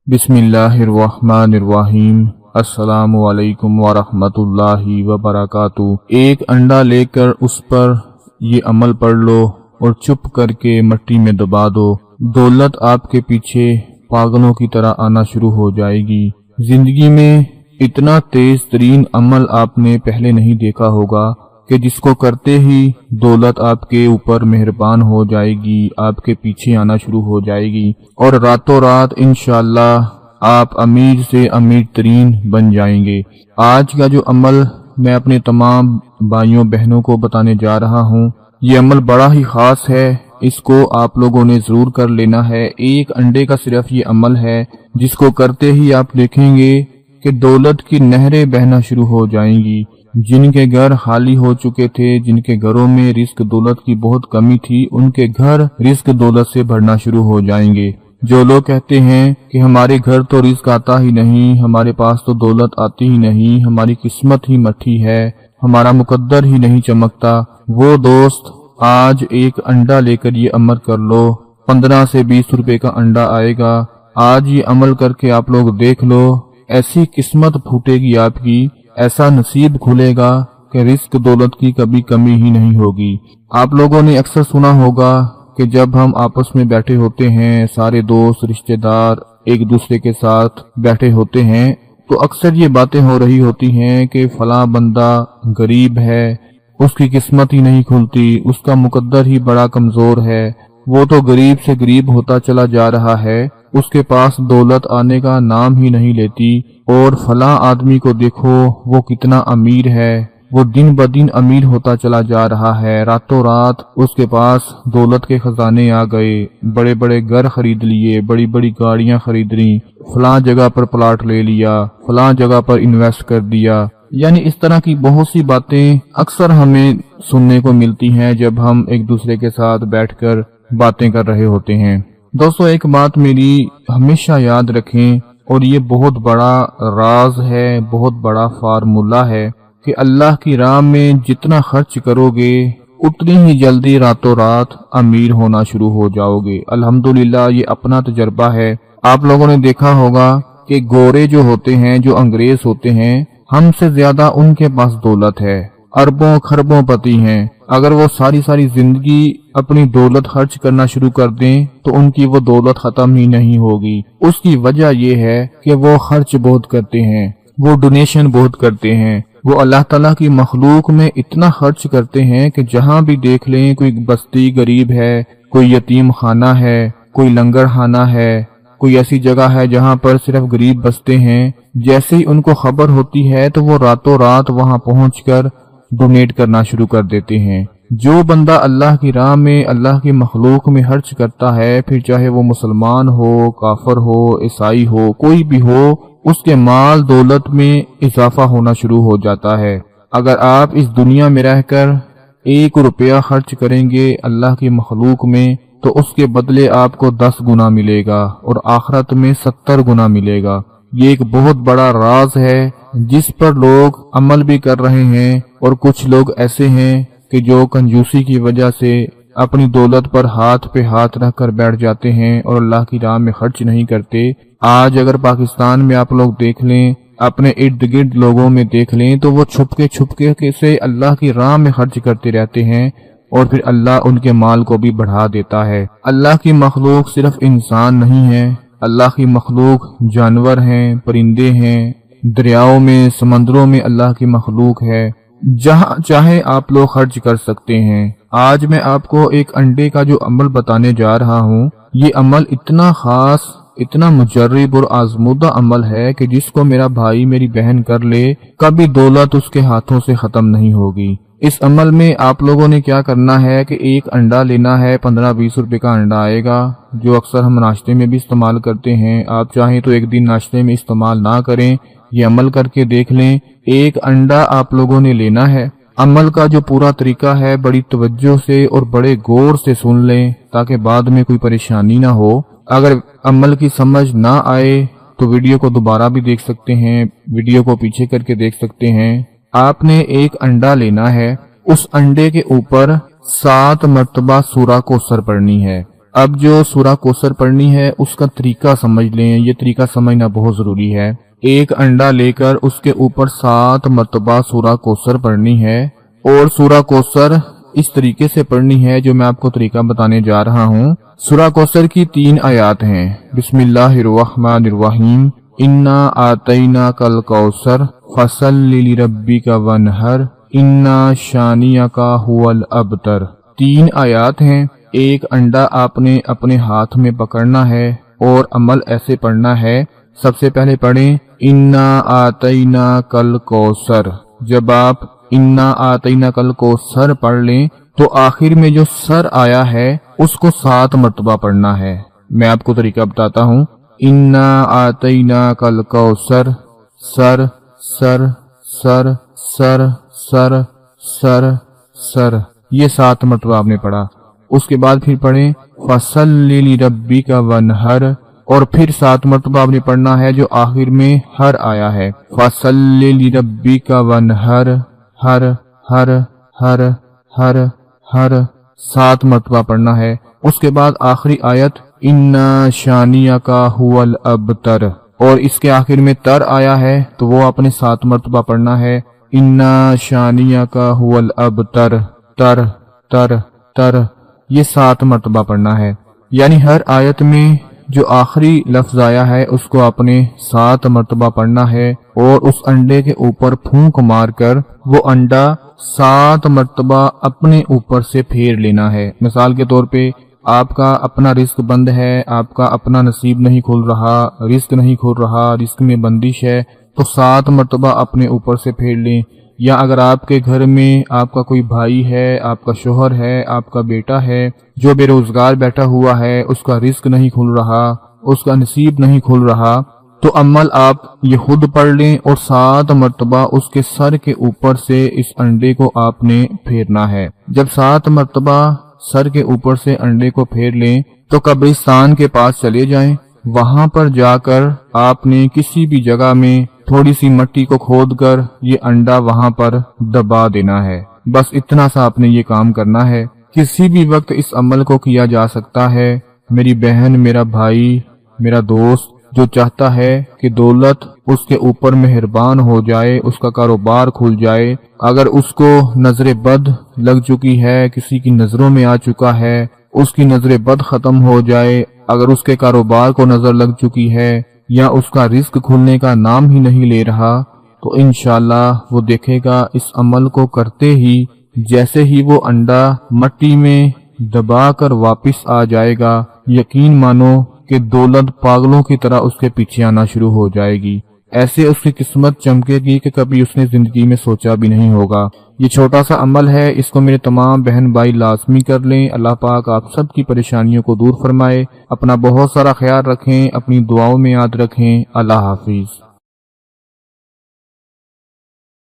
بسم اللہ الرحمن الرحیم۔ السلام علیکم ورحمۃ اللہ وبرکاتہ۔ ایک انڈا لے کر اس پر یہ عمل پڑھ لو اور چپ کر کے مٹی میں دبا دو، دولت آپ کے پیچھے پاگلوں کی طرح آنا شروع ہو جائے گی۔ زندگی میں اتنا تیز ترین عمل آپ نے پہلے نہیں دیکھا ہوگا کہ جس کو کرتے ہی دولت آپ کے اوپر مہربان ہو جائے گی، آپ کے پیچھے آنا شروع ہو جائے گی اور راتوں رات انشاءاللہ آپ امیر سے امیر ترین بن جائیں گے۔ آج کا جو عمل میں اپنے تمام بھائیوں بہنوں کو بتانے جا رہا ہوں، یہ عمل بڑا ہی خاص ہے، اس کو آپ لوگوں نے ضرور کر لینا ہے۔ ایک انڈے کا صرف یہ عمل ہے جس کو کرتے ہی آپ دیکھیں گے کہ دولت کی نہریں بہنا شروع ہو جائیں گی۔ جن کے گھر خالی ہو چکے تھے، جن کے گھروں میں رزق دولت کی بہت کمی تھی، ان کے گھر رزق دولت سے بھرنا شروع ہو جائیں گے۔ جو لوگ کہتے ہیں کہ ہمارے گھر تو رزق آتا ہی نہیں، ہمارے پاس تو دولت آتی ہی نہیں، ہماری قسمت ہی مٹھی ہے، ہمارا مقدر ہی نہیں چمکتا، وہ دوست آج ایک انڈا لے کر یہ عمل کر لو۔ 15 سے 20 روپے کا انڈا آئے گا، آج یہ عمل کر کے آپ لوگ دیکھ لو، ایسی قسمت پھوٹے گی آپ کی، ایسا نصیب کھلے گا کہ رزق دولت کی کبھی کمی ہی نہیں ہوگی۔ آپ لوگوں نے اکثر سنا ہوگا کہ جب ہم آپس میں بیٹھے ہوتے ہیں، سارے دوست رشتہ دار ایک دوسرے کے ساتھ بیٹھے ہوتے ہیں، تو اکثر یہ باتیں ہو رہی ہوتی ہیں کہ فلاں بندہ غریب ہے، اس کی قسمت ہی نہیں کھلتی، اس کا مقدر ہی بڑا کمزور ہے، وہ تو غریب سے غریب ہوتا چلا جا رہا ہے، اس کے پاس دولت آنے کا نام ہی نہیں لیتی، اور فلاں آدمی کو دیکھو وہ کتنا امیر ہے، وہ دن بدن امیر ہوتا چلا جا رہا ہے، راتوں رات اس کے پاس دولت کے خزانے آ گئے، بڑے بڑے گھر خرید لیے، بڑی بڑی گاڑیاں خرید لی، فلاں جگہ پر پلاٹ لے لیا، فلاں جگہ پر انویسٹ کر دیا۔ یعنی اس طرح کی بہت سی باتیں اکثر ہمیں سننے کو ملتی ہیں جب ہم ایک دوسرے کے ساتھ بیٹھ کر باتیں کر رہے ہوتے ہیں۔ دوستو ایک بات میری ہمیشہ یاد رکھیں، اور یہ بہت بڑا راز ہے، بہت بڑا فارمولہ ہے کہ اللہ کی راہ میں جتنا خرچ کرو گے اتنی ہی جلدی راتوں رات امیر ہونا شروع ہو جاؤ گے۔ الحمدللہ یہ اپنا تجربہ ہے۔ آپ لوگوں نے دیکھا ہوگا کہ گورے جو ہوتے ہیں، جو انگریز ہوتے ہیں، ہم سے زیادہ ان کے پاس دولت ہے، اربوں خربوں پتی ہیں۔ اگر وہ ساری زندگی اپنی دولت خرچ کرنا شروع کر دیں تو ان کی وہ دولت ختم ہی نہیں ہوگی۔ اس کی وجہ یہ ہے کہ وہ خرچ بہت کرتے ہیں، وہ ڈونیشن بہت کرتے ہیں، وہ اللہ تعالیٰ کی مخلوق میں اتنا خرچ کرتے ہیں کہ جہاں بھی دیکھ لیں کوئی بستی غریب ہے، کوئی یتیم خانہ ہے، کوئی لنگر خانہ ہے، کوئی ایسی جگہ ہے جہاں پر صرف غریب بستے ہیں، جیسے ہی ان کو خبر ہوتی ہے تو وہ راتوں رات وہاں پہنچ کر ڈونیٹ کرنا شروع کر دیتے ہیں۔ جو بندہ اللہ کی راہ میں، اللہ کی مخلوق میں خرچ کرتا ہے، پھر چاہے وہ مسلمان ہو، کافر ہو، عیسائی ہو، کوئی بھی ہو، اس کے مال دولت میں اضافہ ہونا شروع ہو جاتا ہے۔ اگر آپ اس دنیا میں رہ کر 1 روپیہ خرچ کریں گے اللہ کی مخلوق میں تو اس کے بدلے آپ کو 10 گنا ملے گا اور آخرت میں 70 گنا ملے گا۔ یہ ایک بہت بڑا راز ہے جس پر لوگ عمل بھی کر رہے ہیں، اور کچھ لوگ ایسے ہیں کہ جو کنجوسی کی وجہ سے اپنی دولت پر ہاتھ پہ ہاتھ رکھ کر بیٹھ جاتے ہیں اور اللہ کی راہ میں خرچ نہیں کرتے۔ آج اگر پاکستان میں آپ لوگ دیکھ لیں، اپنے ارد گرد لوگوں میں دیکھ لیں، تو وہ چھپ کے سے اللہ کی راہ میں خرچ کرتے رہتے ہیں، اور پھر اللہ ان کے مال کو بھی بڑھا دیتا ہے۔ اللہ کی مخلوق صرف انسان نہیں ہے، اللہ کی مخلوق جانور ہیں، پرندے ہیں، دریاؤں میں، سمندروں میں اللہ کی مخلوق ہے، جہاں چاہے آپ لوگ خرچ کر سکتے ہیں۔ آج میں آپ کو ایک انڈے کا جو عمل بتانے جا رہا ہوں، یہ عمل اتنا خاص، اتنا مجرب اور آزمودہ عمل ہے کہ جس کو میرا بھائی میری بہن کر لے، کبھی دولت اس کے ہاتھوں سے ختم نہیں ہوگی۔ اس عمل میں آپ لوگوں نے کیا کرنا ہے کہ ایک انڈا لینا ہے، 15-20 روپے کا انڈا آئے گا، جو اکثر ہم ناشتے میں بھی استعمال کرتے ہیں۔ آپ چاہیں تو ایک دن ناشتے میں استعمال نہ کریں، یہ عمل کر کے دیکھ لیں۔ ایک انڈا آپ لوگوں نے لینا ہے۔ عمل کا جو پورا طریقہ ہے بڑی توجہ سے اور بڑے غور سے سن لیں تاکہ بعد میں کوئی پریشانی نہ ہو۔ اگر عمل کی سمجھ نہ آئے تو ویڈیو کو دوبارہ بھی دیکھ سکتے ہیں، ویڈیو کو پیچھے کر کے دیکھ سکتے ہیں۔ آپ نے ایک انڈا لینا ہے، اس انڈے کے اوپر 7 مرتبہ سورہ کوثر پڑھنی ہے۔ اب جو سورہ کوثر پڑھنی ہے اس کا طریقہ سمجھ لیں، یہ طریقہ سمجھنا بہت ضروری ہے۔ ایک انڈا لے کر اس کے اوپر 7 مرتبہ سورہ کوثر پڑھنی ہے، اور سورہ کوثر اس طریقے سے پڑھنی ہے جو میں آپ کو طریقہ بتانے جا رہا ہوں۔ سورہ کوثر کی 3 آیات ہیں۔ بسم اللہ الرحمن الرحیم، انا آتیناک الکوثر فصلی لربک وانحر انا شانیک هو الابتر۔ 3 آیات ہیں۔ ایک انڈا آپ نے اپنے ہاتھ میں پکڑنا ہے اور عمل ایسے پڑھنا ہے۔ سب سے پہلے پڑھیں انا آتیناک الکوثر۔ جب آپ انا آتیناک الکوثر پڑھ لیں تو آخر میں جو سر آیا ہے اس کو 7 مرتبہ پڑھنا ہے۔ میں آپ کو طریقہ بتاتا ہوں۔ انا آتیناک الکوثر، سر سر سر سر سر سر سر، یہ 7 مرتبہ آپ نے پڑھا۔ اس کے بعد پھر پڑھیں فصلی لربک وانحر، اور پھر 7 مرتبہ آپ نے پڑھنا ہے جو آخر میں ہر آیا ہے۔ فصلی لربک وانحر، ہر ہر ہر ہر ہر 7 مرتبہ پڑھنا ہے۔ اس کے بعد آخری آیت انا شانیک هو الابتر، اور اس کے آخر میں تر آیا ہے تو وہ آپ نے 7 مرتبہ پڑھنا ہے۔ انا شانیک هو الابتر، تر تر تر، یہ 7 مرتبہ پڑھنا ہے۔ یعنی ہر آیت میں جو آخری لفظ آیا ہے اس کو آپ نے 7 مرتبہ پڑھنا ہے، اور اس انڈے کے اوپر پھونک مار کر وہ انڈا 7 مرتبہ اپنے اوپر سے پھیر لینا ہے۔ مثال کے طور پہ آپ کا اپنا رزق بند ہے، آپ کا اپنا نصیب نہیں کھل رہا، رزق نہیں کھل رہا، رزق میں بندش ہے، تو 7 مرتبہ اپنے اوپر سے پھیر لیں۔ یا اگر آپ کے گھر میں آپ کا کوئی بھائی ہے، آپ کا شوہر ہے، آپ کا بیٹا ہے جو بے روزگار بیٹھا ہوا ہے، اس کا رزق نہیں کھل رہا، اس کا نصیب نہیں کھل رہا، تو عمل آپ یہ خود پڑھ لیں اور 7 مرتبہ اس کے سر کے اوپر سے اس انڈے کو آپ نے پھیرنا ہے۔ جب 7 مرتبہ سر کے اوپر سے انڈے کو پھیر لیں تو قبرستان کے پاس چلے جائیں، وہاں پر جا کر آپ نے کسی بھی جگہ میں تھوڑی سی مٹی کو کھود کر یہ انڈا وہاں پر دبا دینا ہے۔ بس اتنا سا آپ نے یہ کام کرنا ہے۔ کسی بھی وقت اس عمل کو کیا جا سکتا ہے۔ میری بہن، میرا بھائی، میرا دوست جو چاہتا ہے کہ دولت اس کے اوپر مہربان ہو جائے، اس کا کاروبار کھل جائے، اگر اس کو نظر بد لگ چکی ہے، کسی کی نظروں میں آ چکا ہے، اس کی نظر بد ختم ہو جائے، اگر اس کے کاروبار کو نظر لگ چکی ہے یا اس کا رزق کھلنے کا نام ہی نہیں لے رہا، تو انشاءاللہ وہ دیکھے گا اس عمل کو کرتے ہی جیسے ہی وہ انڈا مٹی میں دبا کر واپس آ جائے گا، یقین مانو کہ دولت پاگلوں کی طرح اس کے پیچھے آنا شروع ہو جائے گی۔ ایسے اس کی قسمت چمکے گی کہ کبھی اس نے زندگی میں سوچا بھی نہیں ہوگا۔ یہ چھوٹا سا عمل ہے، اس کو میرے تمام بہن بھائی لازمی کر لیں۔ اللہ پاک آپ سب کی پریشانیوں کو دور فرمائے۔ اپنا بہت سارا خیال رکھیں، اپنی دعاؤں میں یاد رکھیں۔ اللہ حافظ۔